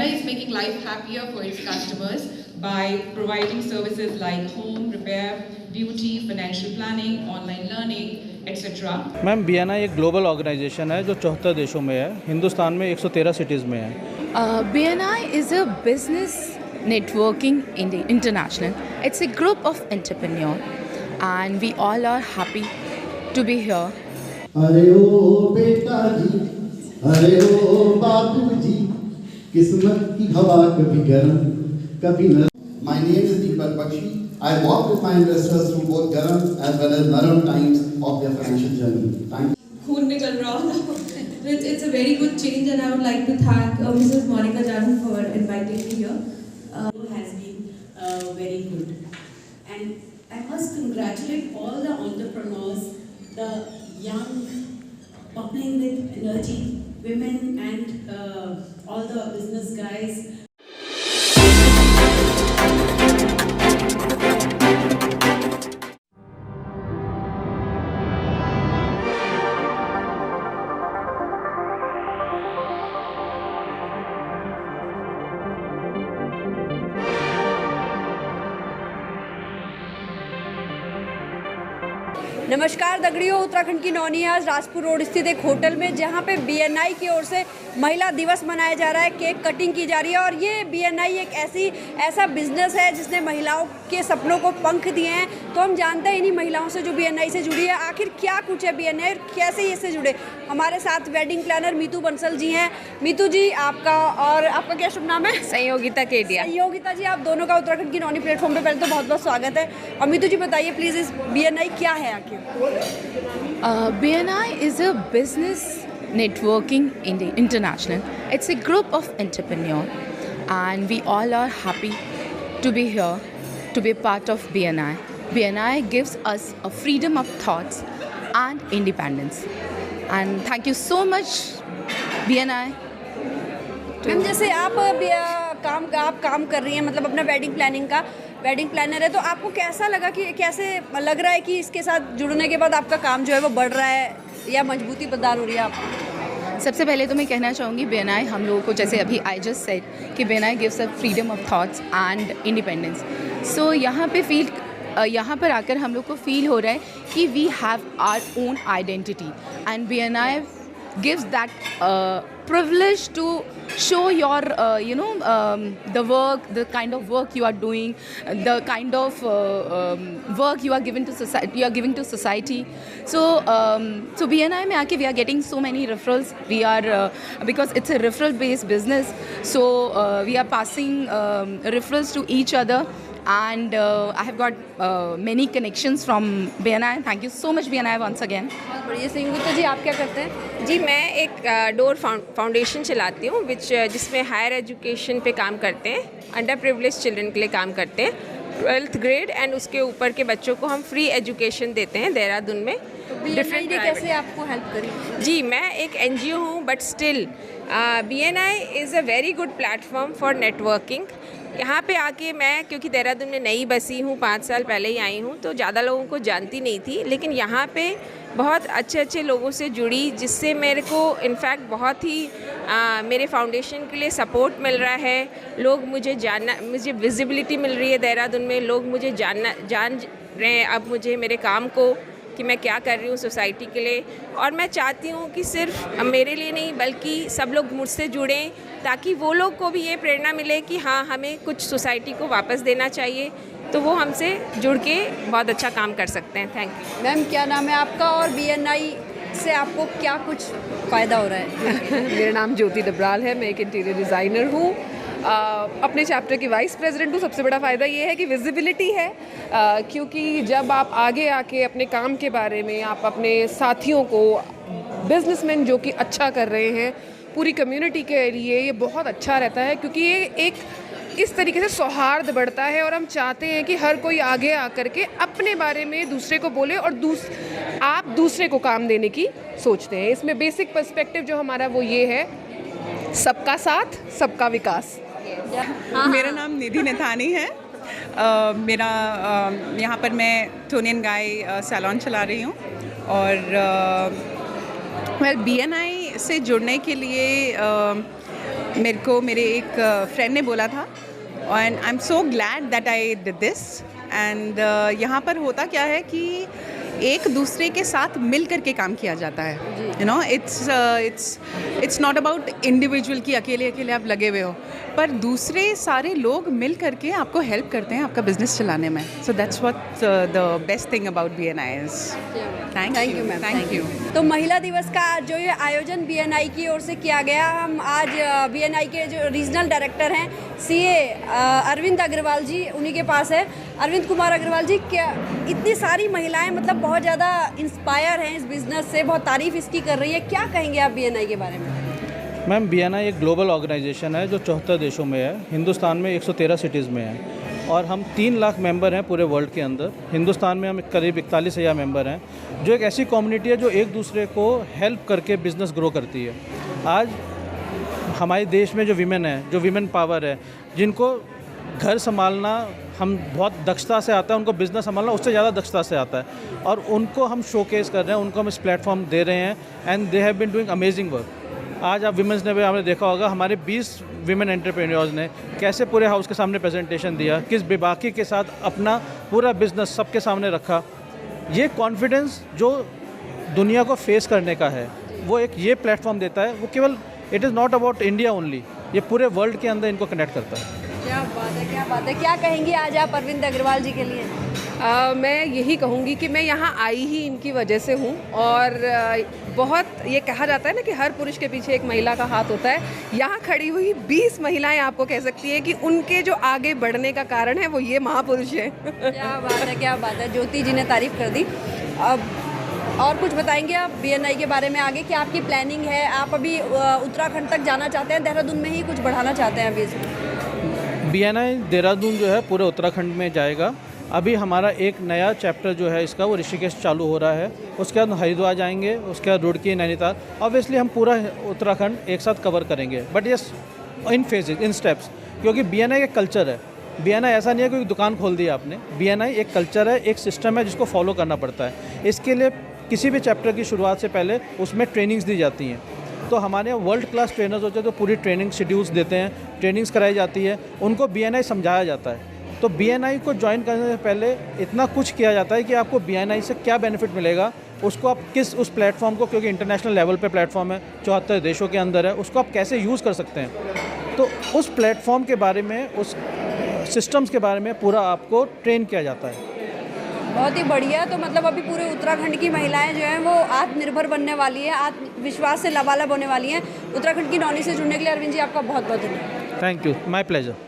BNI is making life happier for its customers by providing services like home repair, beauty, financial planning, online learning, etc. Ma'am BNI एक global organisation है जो 74 देशों में है, हिंदुस्तान में 113 cities में है। BNI is a business networking international. It's a group of entrepreneurs and we all are happy to be here. अरे ओ बेटा जी, अरे ओ बाबू जी, किस्मत की हवा कभी गरम कभी नरम। My name is Deepak Bakshi. I walk with my investors through both garam as well as naram times of their financial journey. Thank you. खून निकल रहा हो। It's a very good change and I would like to thank Mrs. Monica Janu for inviting me here. Has been very good, and I must congratulate all the entrepreneurs, the young, bubbling with energy women and all the business guys. नमस्कार दगड़ियों, उत्तराखंड की नौनी आज Rajpur road स्थित एक hotel में जहां पे BNI की ओर से महिला दिवस मनाया जा रहा है, केक कटिंग की जा रही है। और ये BNI एक ऐसा बिजनेस है जिसने महिलाओं के सपनों को पंख दिए हैं। तो हम जानते हैं इन्हीं महिलाओं से जो BNI से जुड़ी है, आखिर क्या कुछ है BNI और कैसे ये इससे जुड़े। हमारे साथ वेडिंग प्लानर मीतू बंसल जी हैं। मीतू जी, आपका क्या शुभ नाम है? संयोगिता केडिया। संयोगिता जी, आप दोनों का उत्तराखंड की नौनी प्लेटफॉर्म पे पहले तो बहुत बहुत स्वागत है। और मीतू जी बताइए प्लीज़, इस BNI क्या है आखिर? BNI is a business networking international. It's a group of entrepreneurs and we all are happy to be here, to be a part of BNI. BNI gives us a freedom of thoughts and independence. And thank you so much BNI. Ma'am, जैसे आप काम कर रही हैं, मतलब अपना wedding planner है, तो आपको कैसा लगा कि कैसे लग रहा है कि इसके साथ जुड़ने के बाद आपका काम जो है वो बढ़ रहा है या मजबूती प्रदान हो रही है आपको? सबसे पहले तो मैं कहना चाहूँगी BNI हम लोगों को, जैसे अभी आई जस्ट सेड कि BNI gives a freedom of thoughts and independence. So यहाँ पर आकर हम लोग को फील हो रहा है कि we have our own identity and BNI gives that privilege to show your the kind of work you are doing, the kind of work you are giving to society. So BNI में आके we are getting so many referrals. We are because it's a referral based business, so we are passing referrals to each other. And I have got many connections from BNI. Thank you so much BNI once again. बहुत बढ़िया। संयुक्ता जी, आप क्या करते हैं? जी, मैं एक door foundation चलाती हूँ जिसमें हायर एजुकेशन पे काम करते हैं, अंडर प्रिविलेज चिल्ड्रन के लिए काम करते हैं, 12th ग्रेड एंड उसके ऊपर के बच्चों को हम फ्री एजुकेशन देते हैं देहरादून में। BNI ने कैसे आपको हेल्प करी? जी, मैं एक NGO हूँ but still BNI is a very good platform for networking. यहाँ पे आके मैं, क्योंकि देहरादून में नई बसी हूँ, 5 साल पहले ही आई हूँ, तो ज़्यादा लोगों को जानती नहीं थी, लेकिन यहाँ पे बहुत अच्छे लोगों से जुड़ी, जिससे मेरे को इनफैक्ट बहुत ही मेरे फाउंडेशन के लिए सपोर्ट मिल रहा है। मुझे विजिबिलिटी मिल रही है देहरादून में, लोग मुझे जान रहे हैं अब मुझे, मेरे काम को, कि मैं क्या कर रही हूँ सोसाइटी के लिए। और मैं चाहती हूँ कि सिर्फ मेरे लिए नहीं बल्कि सब लोग मुझसे जुड़ें, ताकि वो लोग को भी ये प्रेरणा मिले कि हाँ, हमें कुछ सोसाइटी को वापस देना चाहिए, तो वो हमसे जुड़ के बहुत अच्छा काम कर सकते हैं। Thank you. मैम, क्या नाम है आपका और BNI से आपको क्या कुछ फ़ायदा हो रहा है? मेरा नाम ज्योति डबराल है, मैं एक इंटीरियर डिज़ाइनर हूँ, अपने चैप्टर की वाइस प्रेसिडेंट हूँ। सबसे बड़ा फ़ायदा ये है कि विजिबिलिटी है, क्योंकि जब आप आगे आके अपने काम के बारे में, आप अपने साथियों को, बिजनेसमैन जो कि अच्छा कर रहे हैं पूरी कम्युनिटी के लिए, ये बहुत अच्छा रहता है, क्योंकि ये एक इस तरीके से सौहार्द बढ़ता है। और हम चाहते हैं कि हर कोई आगे आकर के अपने बारे में दूसरे को बोले और आप दूसरे को काम देने की सोचते हैं। इसमें बेसिक पर्सपेक्टिव जो हमारा वो ये है, सबका साथ सबका विकास। मेरा नाम निधि नथानी है। मेरा यहाँ पर मैं टोनियन गाय सैलून चला रही हूँ। और BNI से जुड़ने के लिए मेरे को मेरे एक फ्रेंड ने बोला था and I am so glad that I did this and यहाँ पर होता क्या है कि एक दूसरे के साथ मिल करके काम किया जाता है। You know it's not about individual कि अकेले अकेले आप लगे हुए हो, पर दूसरे सारे लोग मिल करके आपको हेल्प करते हैं आपका बिजनेस चलाने में। So that's what the best thing about BNI is. Thank you ma'am, thank you. तो महिला दिवस का जो ये आयोजन BNI की ओर से किया गया, हम आज BNI के जो रीजनल डायरेक्टर हैं CA अरविंद अग्रवाल जी, उन्हीं के पास है। अरविंद कुमार अग्रवाल जी, क्या इतनी सारी महिलाएं मतलब बहुत ज़्यादा इंस्पायर हैं इस बिज़नेस से, बहुत तारीफ़ इसकी कर रही है, क्या कहेंगे आप BNI के बारे में? मैम BNI एक ग्लोबल ऑर्गेनाइजेशन है जो 74 देशों में है। हिंदुस्तान में 113 सिटीज़ में है और हम 3 लाख मेंबर हैं पूरे वर्ल्ड के अंदर। हिंदुस्तान में हम करीब 41,000 मेंबर हैं, जो एक ऐसी कम्युनिटी है जो एक दूसरे को हेल्प करके बिज़नेस ग्रो करती है। आज हमारे देश में जो विमेन है, जो विमेन पावर है, जिनको घर संभालना हम बहुत दक्षता से आता है, उनको बिज़नेस संभालना उससे ज़्यादा दक्षता से आता है, और उनको हम शोकेस कर रहे हैं, उनको हम इस प्लेटफॉर्म दे रहे हैं and they have been doing amazing work. आज आप विमेंस डे में आपने देखा होगा हमारे 20 विमेन एंटरप्रेन्योर्स ने कैसे पूरे हाउस के सामने प्रेजेंटेशन दिया, किस बेबाकी के साथ अपना पूरा बिजनेस सबके सामने रखा। ये कॉन्फिडेंस जो दुनिया को फेस करने का है वो एक ये प्लेटफॉर्म देता है। वो केवल it is not about India only, ये पूरे वर्ल्ड के अंदर इनको कनेक्ट करता है। क्या बात है, क्या बात है। क्या कहेंगी आज आप अरविंद अग्रवाल जी के लिए? मैं यही कहूँगी कि मैं यहाँ आई ही इनकी वजह से हूँ, और बहुत ये कहा जाता है ना कि हर पुरुष के पीछे एक महिला का हाथ होता है। यहाँ खड़ी हुई 20 महिलाएं आपको कह सकती है कि उनके जो आगे बढ़ने का कारण है वो ये महापुरुष है। क्या बात है, क्या बात है। ज्योति जी ने तारीफ़ कर दी। अब और कुछ बताएंगे आप BNI के बारे में आगे, क्या आपकी प्लानिंग है? आप अभी उत्तराखंड तक जाना चाहते हैं, देहरादून में ही कुछ बढ़ाना चाहते हैं अभी इसमें? BNI देहरादून जो है पूरे उत्तराखंड में जाएगा। अभी हमारा एक नया चैप्टर जो है इसका वो ऋषिकेश चालू हो रहा है, उसके बाद हरिद्वार जाएंगे, उसके बाद रुड़की, नैनीताल। ऑब्वियसली हम पूरा उत्तराखंड एक साथ कवर करेंगे, but yes in phases, in steps, क्योंकि BNI एक कल्चर है। BNI ऐसा नहीं है कि दुकान खोल दी आपने। BNI एक कल्चर है, एक सिस्टम है जिसको फॉलो करना पड़ता है। इसके लिए किसी भी चैप्टर की शुरुआत से पहले उसमें ट्रेनिंग्स दी जाती हैं। तो हमारे यहाँ वर्ल्ड क्लास ट्रेनर्स होते हैं, तो पूरी ट्रेनिंग शेड्यूल्स देते हैं, ट्रेनिंग्स कराई जाती है, उनको BNI समझाया जाता है। तो BNI को ज्वाइन करने से पहले इतना कुछ किया जाता है कि आपको BNI से क्या बेनिफिट मिलेगा, उसको आप किस उस प्लेटफॉर्म को, क्योंकि इंटरनेशनल लेवल पे प्लेटफॉर्म है, 74 देशों के अंदर है, उसको आप कैसे यूज़ कर सकते हैं। तो उस प्लेटफॉर्म के बारे में, उस सिस्टम्स के बारे में पूरा आपको ट्रेन किया जाता है। बहुत ही बढ़िया। तो मतलब अभी पूरे उत्तराखंड की महिलाएं जो हैं वो आत्मनिर्भर बनने वाली है, आत्मविश्वास से लबालब होने वाली हैं। उत्तराखंड की नौनी से जुड़ने के लिए अरविंद जी आपका बहुत बहुत धन्यवाद। Thank you, my pleasure.